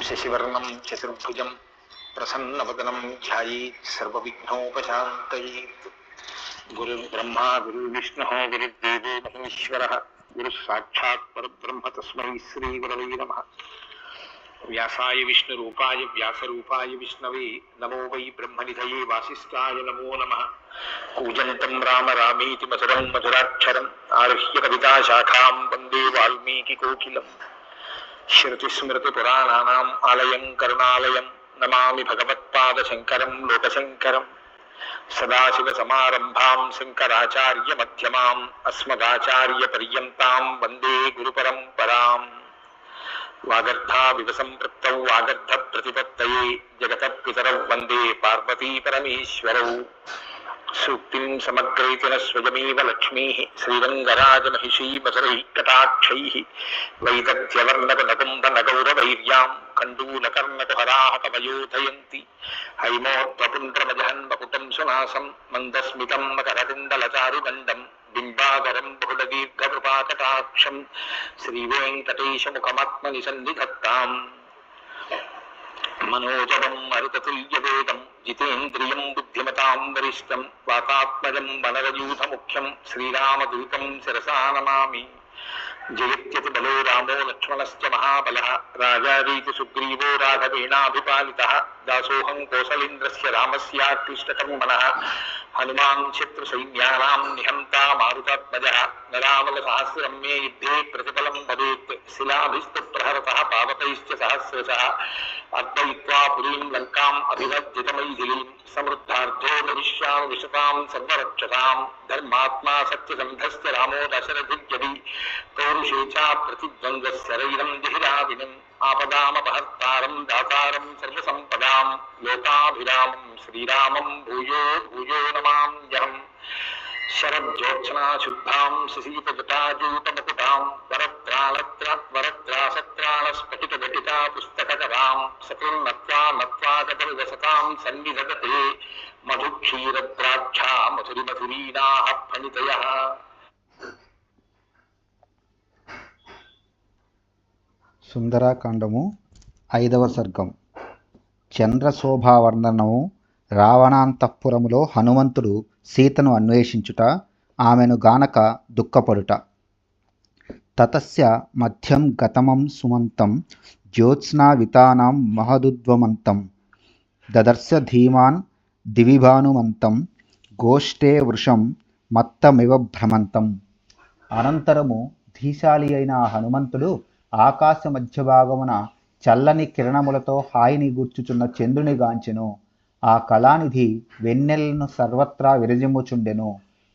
శశివర్ణం చతుర్భుజం ప్రసన్నవదనం ధ్యాయేత్ సర్వవిఘ్నోపశాంతయేత్. గురుర్బ్రహ్మా గురుర్విష్ణుః గురుర్దేవో మహేశ్వరః గురుః సాక్షాత్ పరబ్రహ్మ తస్మై శ్రీ గురవై నమః. వ్యాసాయ విష్ణురూపాయ వ్యాసరూపాయ విష్ణవే నమో వై బ్రహ్మనిధయే వాసిష్ఠాయ నమో నమః. కూజంతం రామ రామేతి మధురం మధురాక్షరం ఆరుహ్య కవితాశాఖాం వందే వాల్మీకికోకిలం. శృతిస్మృతిపురాణానాం ఆలయం కరుణాలయం నమామి భగవత్పాదశంకరం లోకశంకరం. సదాశివసమారంభాం శంకరాచార్యమధ్యమాం అస్మదాచార్యపర్యంతాం వందే గురుపరంపరాం. వాగర్ధావివ సంపృక్తౌ వాగర్ధప్రతిపత్తయే జగతః పితరౌ వందే పార్వతీపరమేశ్వరౌ. సూక్తిం సమగ్రయతిన స్వయమేవ లక్ష్మీః శ్రీరంగరాజమహిషీమధురైః కటాక్షైః వైదగ్ధ్యవర్ణకునకుంభనగౌరవైర్యాం కండూలకర్ణకుహరాः కవయోధయంతి. హైమోత్పపుండ్రమజహన్మకుటం సునాసం మందస్మితం మకరకుండలచారుగండం బింబాధరం బహుళదీర్ఘకృపాకటాక్షం శ్రీవేంకటేశముఖమాత్మని సన్నిధత్తాం. మనోజవం మరుతతుల్యవేదం జితేంద్రియం బుద్ధిమతాం వరిష్టం వాతాత్మజం వనరయూథముఖ్యం శ్రీరామదూతం శిరసా నమామి. జయత్యతి బలో రామో లక్ష్మణశ్చ మహాబలః రాజారీతి సుగ్రీవో రాఘవేణాభిపాలితః. దాసోహం కోసలేంద్రస్య రామస్యాక్లిష్టకర్మణః హనుమాన్ శత్రుసైన్యానాం నిహంతా మారుతాత్మజః. నరామలసహస్రం మే యుద్ధే ప్రతిఫలం భవేత్ శిలాభిస్తు ప్రహరతః పావకైశ్చ సహస్రశః. అర్పయిత్వా పురీం లంకాం అభివజ్జితమైథిలీం సమృద్ధార్థో భవిష్యామి విశతాం సర్వరక్షసాం. ధర్మాత్మా సత్యసంధశ్చ రామో దశరథిర్యది పౌరుషే చ ప్రతిద్వంద్వశరైరం దిహిరావినం. ఆపదామపహర్తారం దాతారం సర్వసంపదాం లోకాభిరామం శ్రీరామం భూయో భూయో నమామ్యహం. శరజ్యోత్సనా శుద్ధాం శశీతజటాజూటమకుటాం వరత్రాసత్రాణస్ఫటికఘటితా పుస్తకరాం సకలం నత్వా నత్వా కపరివసతాం సన్నిధదతే మధుక్షీరద్రాక్షా మధురిమధురీనాః ఫణితయః. సుందరాకాండము 5వ సర్గం. చంద్రశోభావర్ణనము. రావణాంతఃపురములో హనుమంతుడు సీతను అన్వేషించుట, ఆమెను గానక దుఃఖపడుట. తతస్య మధ్యం గతమం సుమంతం జ్యోత్స్నావితానాం మహదుద్వమంతం దదర్శ ధీమాన్ దివిభానుమంతం గోష్ఠే వృషం మత్తమివ భ్రమంతం. అనంతరము ధీశాలి అయిన ఆ హనుమంతుడు ఆకాశ మధ్య భాగమున చల్లని కిరణములతో హాయిని గూర్చుచున్న చంద్రుని గాంచెను. ఆ కళానిధి వెన్నెలను సర్వత్రా విరజిమ్ముచుండెను.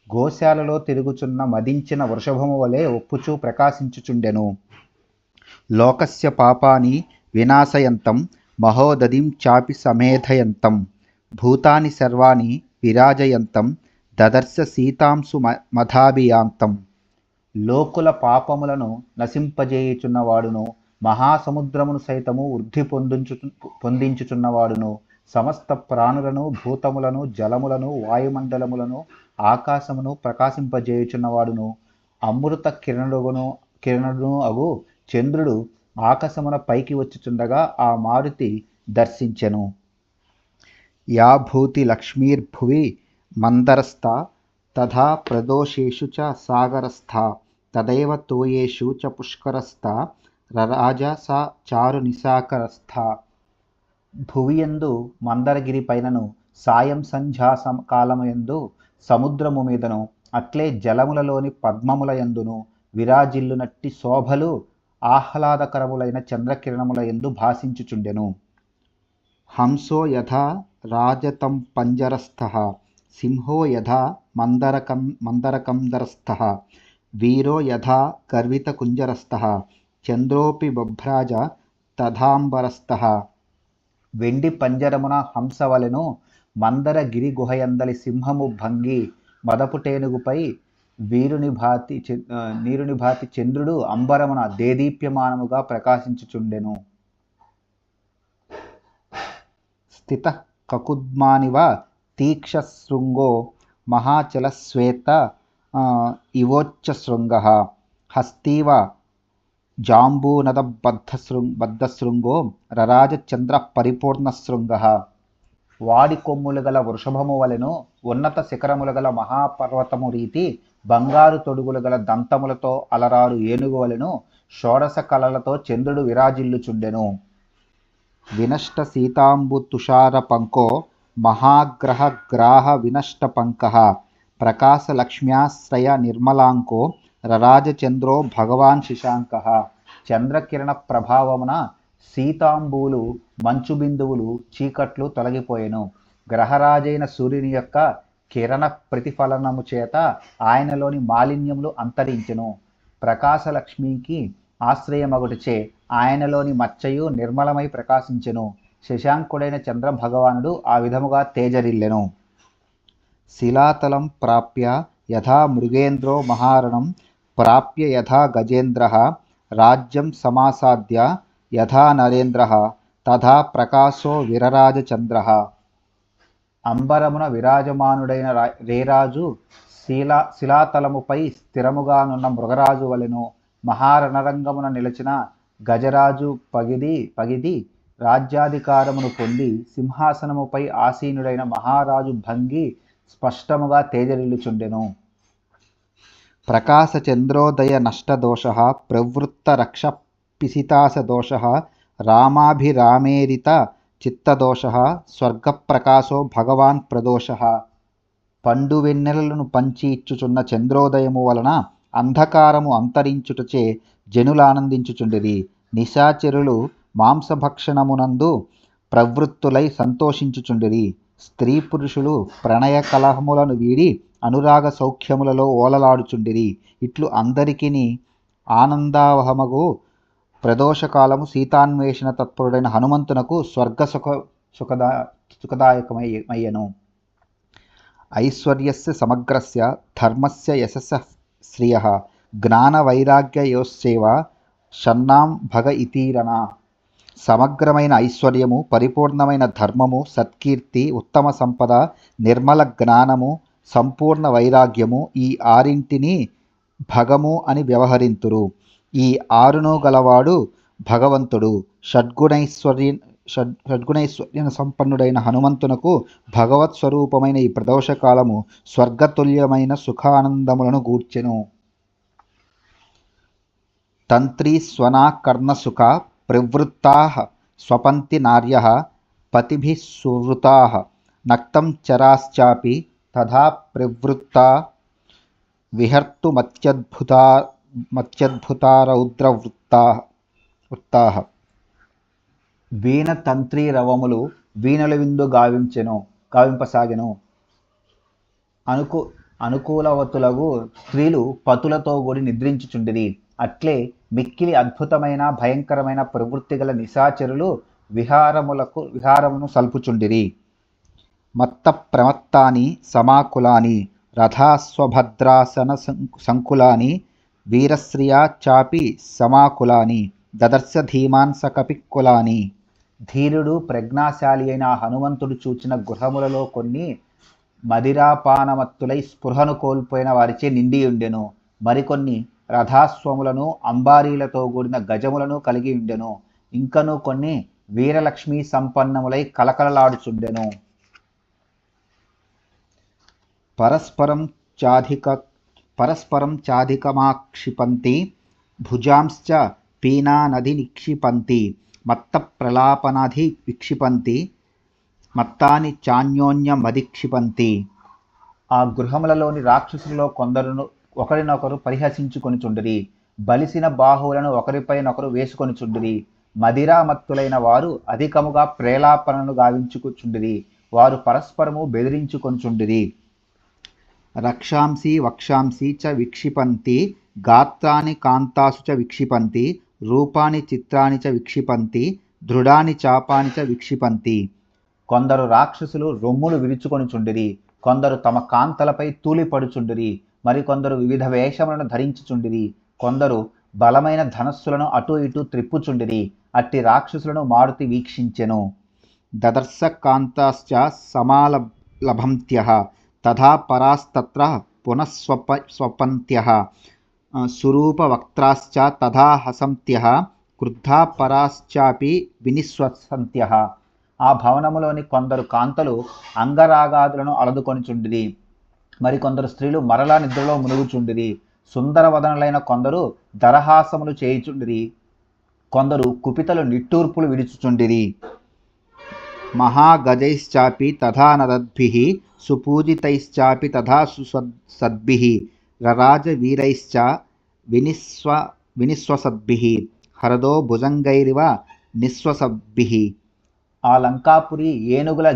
గోశాలలో తిరుగుచున్న మదించిన వృషభము వలె ఒప్పుచూ ప్రకాశించుచుండెను. లోకస్య పాపాని వినాశయంతం మహోదధిం చాపి సమేధయంతం భూతాని సర్వాణి విరాజయంతం దదర్శ సీతాంశు మధాభియాంతం. లోకుల పాపములను నశింపజేయుచున్నవాడును, మహాసముద్రమును సైతము వృద్ధి పొందించుచున్నవాడును, సమస్త ప్రాణులను భూతములను జలములను వాయుమండలములను ఆకాశమును ప్రకాశింపజేయుచున్నవాడును, అమృత కిరణుడును అగు చంద్రుడు ఆకాశమున పైకి వచ్చుచుండగా ఆ మారుతి దర్శించెను. యా భూతి లక్ష్మీర్భువి మందరస్థా తథా ప్రదోషేషు చ సాగరస్థా తదైవ తోయేషు చ పుష్కరస్థా రరాజ సా చారు నిశాకరస్థా. భువియందు మందరగిరి పైనను సాయం సంధ్యా కాలమయందు సముద్రము మీదను అట్లే జలములలోని పద్మముల యందును విరాజిల్లునట్టి శోభలు ఆహ్లాదకరములైన చంద్రకిరణముల యందు భాసించుచుండెను. హంసో యథా రాజతం పంజరస్థః సింహో యథా మందరకందరస్థః వీరో యథా గర్వితకుంజరస్థః చంద్రోపి బభ్రాజ తథాంబరస్థః. వెండి పంజరమున హంసవలెను, మందర గిరి గుహయందలి సింహము భంగి మదపుటేనుగుపై నీరుని భాతి చంద్రుడు అంబరమున దేదీప్యమానముగా ప్రకాశించుచుండెను. స్థిత కకుద్మానివ తీక్షశృంగో మహాచలశ్వేత ఇవోచ్చశృంగః హస్తీవ జాంబూనద బద్ధశృంగో రరాజ చంద్ర పరిపూర్ణ శృంగ. వాడి కొమ్ములు గల వృషభము వలెను ఉన్నత శిఖరములు గల మహాపర్వతము రీతి బంగారు తొడుగులు గల దంతములతో అలరారు ఏనుగు వలెను షోడశ కళలతో చంద్రుడు విరాజిల్లుచుండెను. వినష్ట సీతాంబు తుషార పంకో మహాగ్రహ గ్రాహ వినష్ట పంక ప్రకాశ లక్ష్మ్యాశ్రయ నిర్మలాంకో రరాజచంద్రో భగవాన్ శశాంక. చంద్రకిరణ ప్రభావమున సీతాంబులు మంచు బిందువులు చీకట్లు తొలగిపోయెను. గ్రహరాజైన సూర్యుని యొక్క కిరణ ప్రతిఫలనము చేత ఆయనలోని మాలిన్యములు అంతరించెను. ప్రకాశలక్ష్మికి ఆశ్రయమగుటచే ఆయనలోని మచ్చయు నిర్మలమై ప్రకాశించెను. శశాంకుడైన చంద్ర భగవానుడు ఆ విధముగా తేజరిల్లెను. శిలాతలం ప్రాప్య యథా మృగేంద్రో మహారణం ప్రాప్య యథా గజేంద్ర రాజ్యం సమాసాద్య యథా నరేంద్ర తథా ప్రకాశో విరరాజచంద్ర. అంబరమున విరాజమానుడైన రేరాజు శిలాతలముపై స్థిరముగానున్న మృగరాజు వలెను మహారణరంగమున నిలిచిన గజరాజు పగిది రాజ్యాధికారమును పొంది సింహాసనముపై ఆసీనుడైన మహారాజు భంగి స్పష్టముగా తేజరిల్లుచుండెను. ప్రకాశ చంద్రోదయ నష్టదోష ప్రవృత్త రక్ష పిసితాసదోష రామాభిరామేరిత చిత్తదోష స్వర్గప్రకాశో భగవాన్ ప్రదోష. పండు వెన్నెలలను పంచి ఇచ్చుచున్న చంద్రోదయము వలన అంధకారము అంతరించుటచే జనులానందించుచుండిరి. నిశాచరులు మాంసభక్షణమునందు ప్రవృత్తులై సంతోషించుచుండిరి. స్త్రీ పురుషులు ప్రణయ కలహములను వీడి అనురాగ సౌఖ్యములలో ఓలలాడుచుండిరి. ఇట్లు అందరికిని ఆనందావహమగు ప్రదోషకాలము సీతాన్వేషణ తత్పరుడైన హనుమంతునకు స్వర్గ సుఖదాయకమయ్యను. ఐశ్వర్యస్య సమగ్రస్య ధర్మస్య యశస్స శ్రియః జ్ఞానవైరాగ్యయోశ్చైవ షణ్ణాం భగ ఇతీరణ. సమగ్రమైన ఐశ్వర్యము, పరిపూర్ణమైన ధర్మము, సత్కీర్తి, ఉత్తమ సంపద, నిర్మల జ్ఞానము, సంపూర్ణ వైరాగ్యము ఈ ఆరింటిని భగము అని వ్యవహరింతురు. ఈ ఆరును గలవాడు భగవంతుడు. షడ్గుణైశ్వర్య సంపన్నుడైన హనుమంతునకు భగవత్ స్వరూపమైన ఈ ప్రదోషకాలము స్వర్గతుల్యమైన సుఖానందములను గూర్చెను. తంత్రీ స్వనా కర్ణసుఖ ప్రవృత్తాః స్వపంతి నార్యః పతిభిః సువృతాః నక్తం చరాశ్చాపి తథా ప్రవృత్తా విహర్తుమత్యద్భుతారౌద్రవృత్తాః. వీణ తంత్రీ రవములు వీణల విందు గావింపసాగెను. అనుకూలవతులగు స్త్రీలు పతులతో కూడి నిద్రించుచుండిరి. అట్లే మిక్కిలి అద్భుతమైన భయంకరమైన ప్రవృత్తి గల నిశాచరులు విహారమును సల్పుచుండిరి. మత్త ప్రమత్తాని సమాకులాని రథాస్వభద్రాసన సంకులాని వీరశ్రియా చాపి సమాకులాని దదర్శ ధీమాన్ సకపిక్కులాని. ధీరుడు ప్రజ్ఞాశాలి అయిన హనుమంతుడు చూచిన గృహములలో కొన్ని మదిరాపానమత్తులై స్పృహను కోల్పోయిన వారిచే నిండియుండెను. మరికొన్ని రథాస్వములను అంబారీలతో కూడిన గజములను కలిగి ఉండెను. ఇంకను కొన్ని వీరలక్ష్మీ సంపన్నములై కలకలలాడుచుండెను. పరస్పరం చాధికమాక్షిపంతి భుజాంశ్చ పీనానధి నిక్షిపంతి మత్త ప్రలాపనధి విక్షిపంతి మత్తాని చాన్యోన్యమధిక్షిపంతి. ఆ గృహములలోని రాక్షసులలో కొందరును ఒకరినొకరు పరిహసించుకొనిచుండిరి. బలిసిన బాహువులను ఒకరిపైనొకరు వేసుకొనిచుండిరి. మదిరామత్తులైన వారు అధికముగా ప్రేలాపనను గావించుచుండిరి. వారు పరస్పరము బెదిరించుకొనిచుండిరి. రక్షాంసి వక్షాంసి చ విక్షిపంతి గాత్రాని కాంతాసు చ విక్షిపంతి రూపాని చిత్రాని చ విక్షిపంతి దృఢాని చాపాని చ విక్షిపంతి. కొందరు రాక్షసులు రొమ్ములు విరుచుకొనిచుండిరి. కొందరు తమ కాంతలపై తూలిపడుచుండిరి. మరికొందరు వివిధ వేషములను ధరించుచుండిరి. కొందరు బలమైన ధనస్సులను అటు ఇటు త్రిప్పుచుండిరి. అట్టి రాక్షసులను మారుతి వీక్షించెను. దదర్శ కాంతాశ్చ సమాలభంత్యః తథా పరాస్తత్ర పునఃస్వపంత్యః సురూపవక్త్రాశ్చ తథా హసంత్యః క్రుద్ధా పరాశ్చాపి వినిశ్వసంత్యః. ఆ భవనములోని కొందరు కాంతలు అంగరాగాదులను అలదుకొనిచుండిరి. మరికొందరు స్త్రీలు మరలా నిద్రలో మునుగుచుండిరి. సుందరవదనులైన కొందరు దరహాసములు చేయుచుండిరి. కొందరు కుపితలు నిట్టూర్పులు విడుచుచుండిరి. మహాగజైశ్చాపి తథా నదద్భిః సుపూజితైశ్చాపి తథా సుసద్భిః రరాజవీరైశ్చ వినిశ్వసద్భిః హరదో భుజంగైరివ నిశ్వసద్భిః. ఆ లంకాపురి ఏనుగుల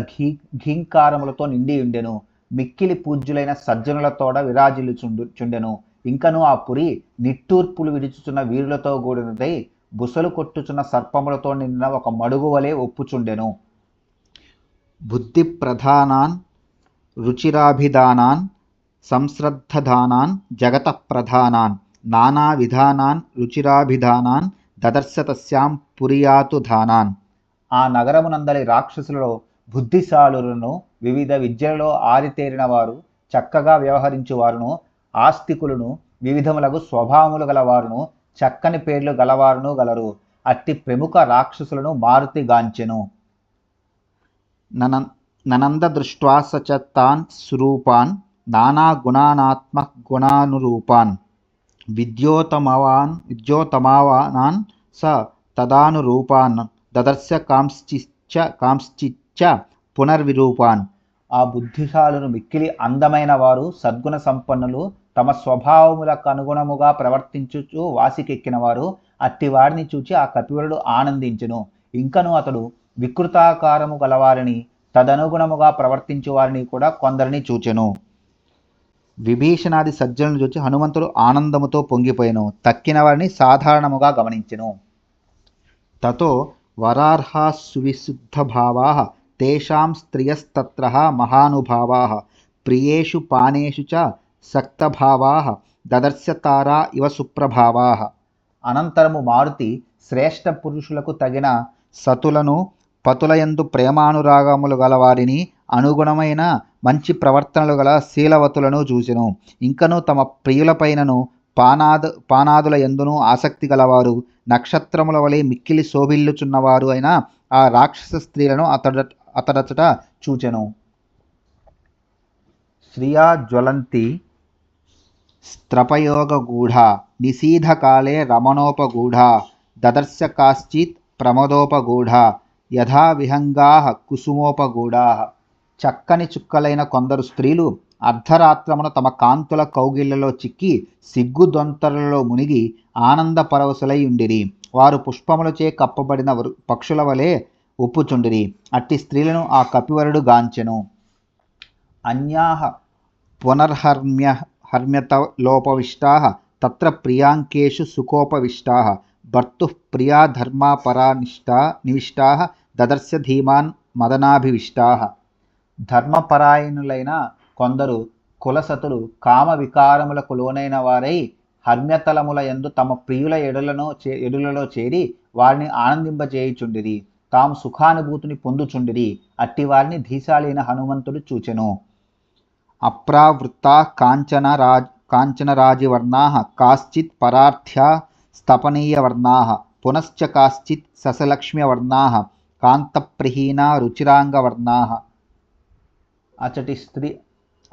ఘీంకారములతో నిండి ఉండెను. మిక్కిలి పూజ్యులైన సజ్జనులతోడ విరాజిల్లుచుండెను. ఇంకను ఆ పురి నిట్టూర్పులు విడుచుచున్న వీరులతో కూడినదై బుసలు కొట్టుచున్న సర్పములతో నిండిన ఒక మడుగు వలె ఒప్పుచుండెను. బుద్ధి ప్రధానాన్ రుచిరాభిధానాన్ సంశ్రద్ధధానాన్ జగత ప్రధానాన్ నానా విధానాన్ రుచిరాభిధానాన్ దదర్శ తస్యాం పురియాతుధానాన్. ఆ నగరమునందలి రాక్షసులలో బుద్ధిశాలులను, వివిధ విద్యలలో ఆరితేరిన వారు, చక్కగా వ్యవహరించువారును, ఆస్తికులను, వివిధములకు స్వభావములు గలవారును, చక్కని పేర్లు గలవారును గలరు. అట్టి ప్రముఖ రాక్షసులను మారుతి గాంచెను. ననంద దృష్ట్వా స చ తాన్ స్వరూపాన్ నానా గుణానాత్మగుణానురూపాన్ విద్యోతమావానాన్ స తదానురూపాన్ దదర్శ కాంశ్చిచ్చ పునర్విరూపాన్. ఆ బుద్ధిశాలును మిక్కిలి అందమైన వారు, సద్గుణ సంపన్నులు, తమ స్వభావములకు అనుగుణముగా ప్రవర్తించుచు వాసికెక్కిన వారు. అట్టివారిని చూచి ఆ కపివరుడు ఆనందించెను. ఇంకను అతడు వికృతాకారము గలవారిని, తదనుగుణముగా ప్రవర్తించు వారిని కూడా కొందరిని చూచెను. విభీషణాది సజ్జనులను చూచి హనుమంతుడు ఆనందముతో పొంగిపోయెను. తక్కిన వారిని సాధారణముగా గమనించెను. తతో వరార్హా సువిశుద్ధభావాః తేషాం స్త్రియస్తత్ర మహానుభావాః ప్రియేషు పానేషు చ సక్తభావాః దదర్శ తారా ఇవ సుప్రభావాః. అనంతరము మారుతి శ్రేష్ఠ పురుషులకు తగిన సతులను, పతులయందు ప్రేమానురాగములు గల వారిని, అనుగుణమైన మంచి ప్రవర్తనలు గల శీలవతులను చూసెను. ఇంకను తమ ప్రియులపైనను పానాదుల యందును ఆసక్తి గలవారు, నక్షత్రముల వలె మిక్కిలి శోభిల్లుచున్నవారు అయిన ఆ రాక్షస స్త్రీలను అతడచట చూచెను. శ్రియా జ్వలంతి స్త్రపయోగగూఢా నిశీధకాలే రమణోపగూఢా దదర్శ కాశ్చిత్ ప్రమదోపగూఢా యథా విహంగాః కుసుమోపగూఢాః. చక్కని చుక్కలైన కొందరు స్త్రీలు అర్ధరాత్రమున తమ కాంతుల కౌగిళ్లలో చిక్కి సిగ్గుదొంతరలలో మునిగి ఆనంద పరవశులై ఉండిరి. వారు పుష్పములచే కప్పబడిన పక్షుల వలె ఒప్పుచుండిరి. అట్టి స్త్రీలను ఆ కపివరుడు గాంచెను. అన్యాః పునర్హర్మ్యతలోపవిష్టాః తత్ర ప్రియాంకేషు సుఖోపవిష్టాః భర్తుః ప్రియా ధర్మాపరా నివిష్టాః దదర్శ ధీమాన్ మదనాభివిష్టాః. ధర్మపరాయణులైన కొందరు కులసతులు కామ వికారములకు లోనైన వారై హర్మ్యతలముల యందు తమ ప్రియుల ఎడులలో చేరి వారిని ఆనందింపజేయుచుండిరి. తాము సుఖానుభూతిని పొందుచుండిరి. అట్టి వారిని ధీశాలైన హనుమంతుడు చూచెను. అప్రావృత్తా కాంచనరాజివర్ణాః కాశ్చిత్ పరార్థ్యా స్తపనీయవర్ణాః పునశ్చ కాశ్చిత్ ససలక్ష్మ్యవర్ణాః కాంతప్రహీనా రుచిరాంగవర్ణాః.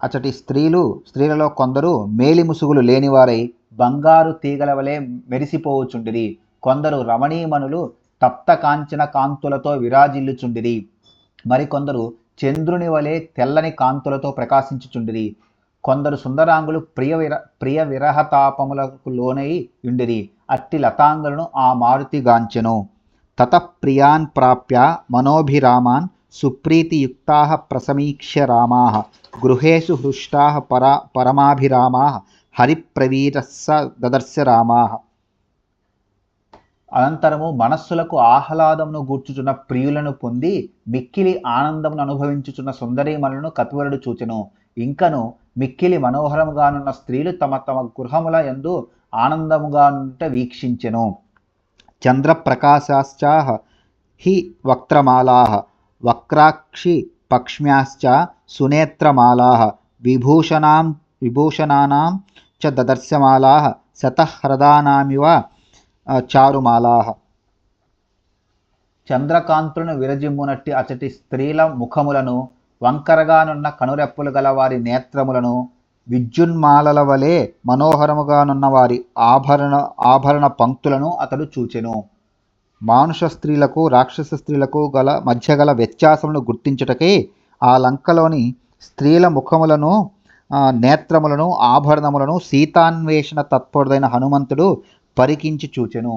అచటి స్త్రీలలో కొందరు మేలి ముసుగులు లేనివారై బంగారు తీగల వలె మెరిసిపోవుచుండిరి. కొందరు రమణీమణులు తప్త కాంచన కాంతులతో విరాజిల్లుచుండిరి. మరికొందరు చంద్రుని వలె తెల్లని కాంతులతో ప్రకాశించుచుండిరి. కొందరు సుందరాంగులు ప్రియ విరహతాపములకు లోనై ఉండిరి. అట్టి లతాంగులను ఆ మారుతి గాంచెను. తతః ప్రియాన్ ప్రాప్య మనోభిరామాన్ సుప్రీతియుక్తాః ప్రసమీక్ష్య రామాః గృహేషు హృష్టాః పరమాభిరామాః హరిప్రవీరస్స దదర్శ రామాః. అనంతరము మనస్సులకు ఆహ్లాదమును గూర్చుచున్న ప్రియులను పొంది మిక్కిలి ఆనందమును అనుభవించుచున్న సుందరీమణులను కపివరుడు చూచెను. ఇంకను మిక్కిలి మనోహరముగానున్న స్త్రీలు తమ తమ గృహముల యందు ఆనందముగానుంట వీక్షించెను. చంద్రప్రకాశాశ్చాః హి వక్త్రమాలాః వక్రాక్షి పక్ష్మ్యాశ్చ సునేత్రమాలాః విభూషణానాం చ దదర్శమాలాః శతహ్రదానామివ చారుమాలాః. చంద్రకాంతులను విరజిమ్మునట్టి అచటి స్త్రీల ముఖములను, వంకరగానున్న కనురెప్పలు గల వారి నేత్రములను, విద్యున్మాలల వలె మనోహరముగానున్న వారి ఆభరణ పంక్తులను అతడు చూచెను. మానుష స్త్రీలకు రాక్షస స్త్రీలకు మధ్య గల వ్యత్యాసములను గుర్తించుటకై ఆ లంకలోని స్త్రీల ముఖములను, నేత్రములను, ఆభరణములను సీతాన్వేషణ తత్పరుడైన హనుమంతుడు పరికించి చూచెను.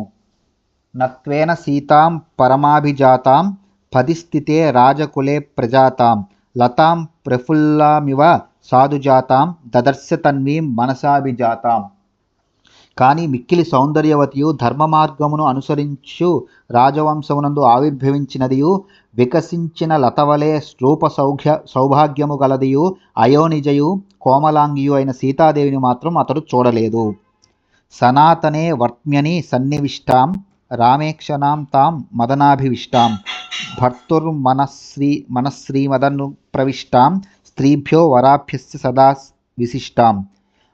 నత్వేన సీతాం పరమాభిజాతాం పదిస్థితే రాజకులే ప్రజాతాం లతాం ప్రఫుల్లామివ సాధుజాతాం దదర్శ తన్వీం మనసాభిజాతాం. కానీ మిక్కిలి సౌందర్యవతియు ధర్మ మార్గమును అనుసరించు రాజవంశమునందు ఆవిర్భవించినదియు వికసించిన లతవలే రూప సౌభాగ్యము గలదియు అయోనిజయు కోమలాంగియు అయిన సీతాదేవిని మాత్రం అతడు చూడలేదు. సనాతనే వర్త్మ్యని సన్నివిష్టాం రామేక్షణాం తాం మదనాభివిష్టాం భర్తుర్మనశ్రీమదను ప్రవిష్టాం స్త్రీభ్యో వరాభ్యస్య సదా విశిష్టాం.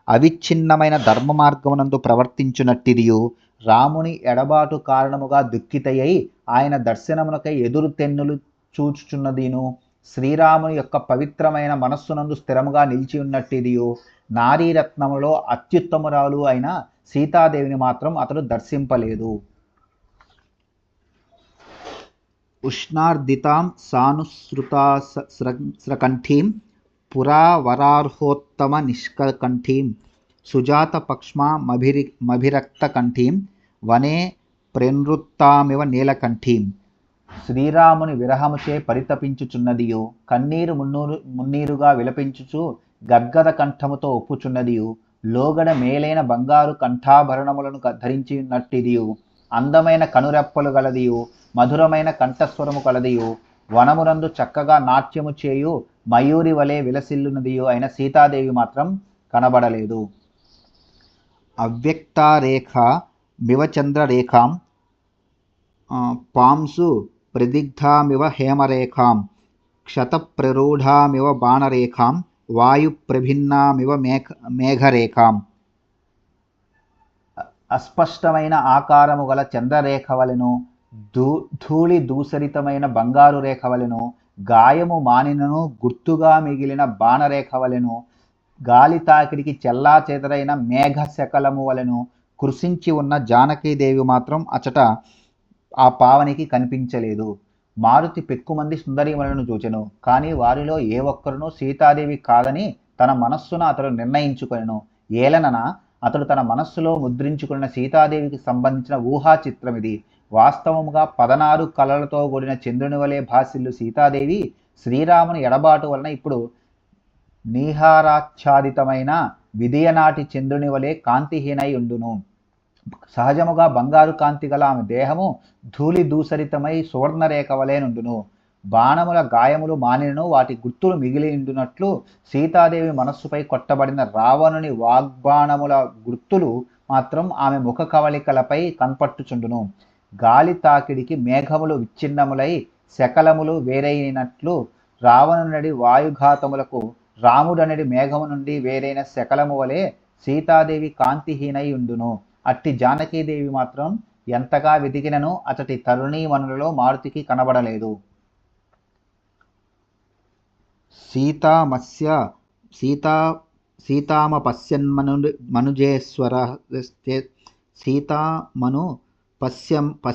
అవిచ్ఛిన్నమైన ధర్మ మార్గమునందు ప్రవర్తించునట్టిదియు రాముని ఎడబాటు కారణముగా దుఃఖితయ్యి ఆయన దర్శనమునకై ఎదురు తెన్నులు చూచుచున్నదిను, శ్రీరాముని యొక్క పవిత్రమైన మనస్సునందు స్థిరముగా నిలిచి ఉన్నట్టిదియు నారీరత్నములో అత్యుత్తమురాలు అయిన సీతాదేవిని మాత్రం అతడు దర్శింపలేదు. ఉష్ణార్దితాం సానుసృతాస్రకంఠీం పురావరార్హోత్తమ నిష్కంఠీం సుజాత పక్ష్మామభిరక్తకంఠీం వనే ప్రేనృత్తామివ నీలకంఠీం. శ్రీరాముని విరహముచే పరితపించుచున్నదియు కన్నీరు మున్నీరుగా విలపించుచు గద్గద కంఠముతో ఒప్పుచున్నదియు లోగడ మేలైన బంగారు కంఠాభరణములను ధరించినట్టిదియు అందమైన కనురెప్పలు గలదియు మధురమైన కంఠస్వరము కలదియు వనమునందు చక్కగా నాట్యము చేయు మయూరి వలె విలసిల్లునదియు అయిన సీతాదేవి మాత్రం కనబడలేదు. అవ్యక్తారేఖ మివచంద్రరేఖాం పాంసు ప్రదిగ్ధామివ హేమరేఖాం క్షతప్రరూఢామివ బాణరేఖాం వాయుప్రభిన్నామివ మేఘరేఖాం. అస్పష్టమైన ఆకారము గల చంద్రరేఖ వలెను, ధూళి దూసరితమైన బంగారు రేఖ వలెను, గాయము మానినను గుర్తుగా మిగిలిన బాణరేఖ వలెను, గాలి తాకిడికి చెల్లా చెదరైన మేఘ శకలము వలెను కృషించి ఉన్న జానకీదేవి మాత్రం అచట ఆ పావనికి కనిపించలేదు. మారుతి పెక్కుమంది సుందరీమణులను చూచెను, కానీ వారిలో ఏ ఒక్కరునూ సీతాదేవి కాదని తన మనస్సున అతడు నిర్ణయించుకొనెను. ఏలనన అతడు తన మనస్సులో ముద్రించుకున్న సీతాదేవికి సంబంధించిన ఊహా చిత్రమిది. వాస్తవముగా 16 కళలతో కూడిన చంద్రుని వలె భాసిల్లు సీతాదేవి శ్రీరాముని ఎడబాటు వలన ఇప్పుడు నీహారాచ్ఛాదితమైన విదయనాటి చంద్రుని వలె కాంతిహీనై ఉండును. సహజముగా బంగారు కాంతి గల ఆమె దేహము ధూళి దూసరితమై సువర్ణరేఖ వలె నుండును. బాణముల గాయములు మానినను వాటి గుర్తులు మిగిలి ఉండునట్లు సీతాదేవి మనస్సుపై కొట్టబడిన రావణుని వాగ్బాణముల గుర్తులు మాత్రం ఆమె ముఖ కవళికలపై కనపట్టుచుండును. గాలి తాకిడికి మేఘములు విచ్ఛిన్నములై శకలములు వేరైనట్లు రావణునడి వాయుఘాతములకు రాముడనడి మేఘము నుండి వేరైన శకలము వలె సీతాదేవి కాంతిహీనై ఉండును. అట్టి జానకీదేవి మాత్రం ఎంతగా వెతికినను అతటి తరుణీమణులలో మారుతికి కనబడలేదు.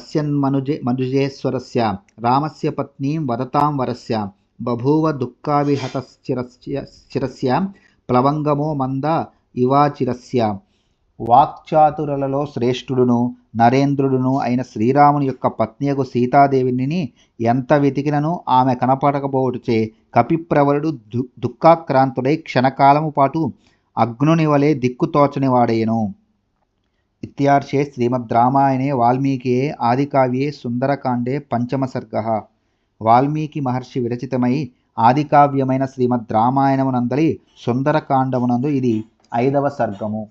సీతామనుజేశ్వరస్య రామస్య పత్నీం వదతాం వరస్య బభూవ దుఃఖావిహతశ్చిరస్య ప్లవంగమో మంద ఇవాచిరస్య. వాక్చాతురులలో శ్రేష్ఠుడును నరేంద్రుడును అయిన శ్రీరాముని యొక్క పత్నియగు సీతాదేవిని ఎంత వెతికినను ఆమె కనపడకపోవటచే కపిప్రవరుడు దుఃఖాక్రాంతుడై క్షణకాలము పాటు అగ్నుని వలె దిక్కుతోచని వాడయ్యను. ఇత్యార్షే శ్రీమద్ రామాయణే వాల్మీకియే ఆదికావ్యే సుందరకాండే పంచమ సర్గః. వాల్మీకి మహర్షి విరచితమై ఆదికావ్యమైన శ్రీమద్ రామాయణమునందలి సుందరకాండమునందు ఇది 5వ సర్గము.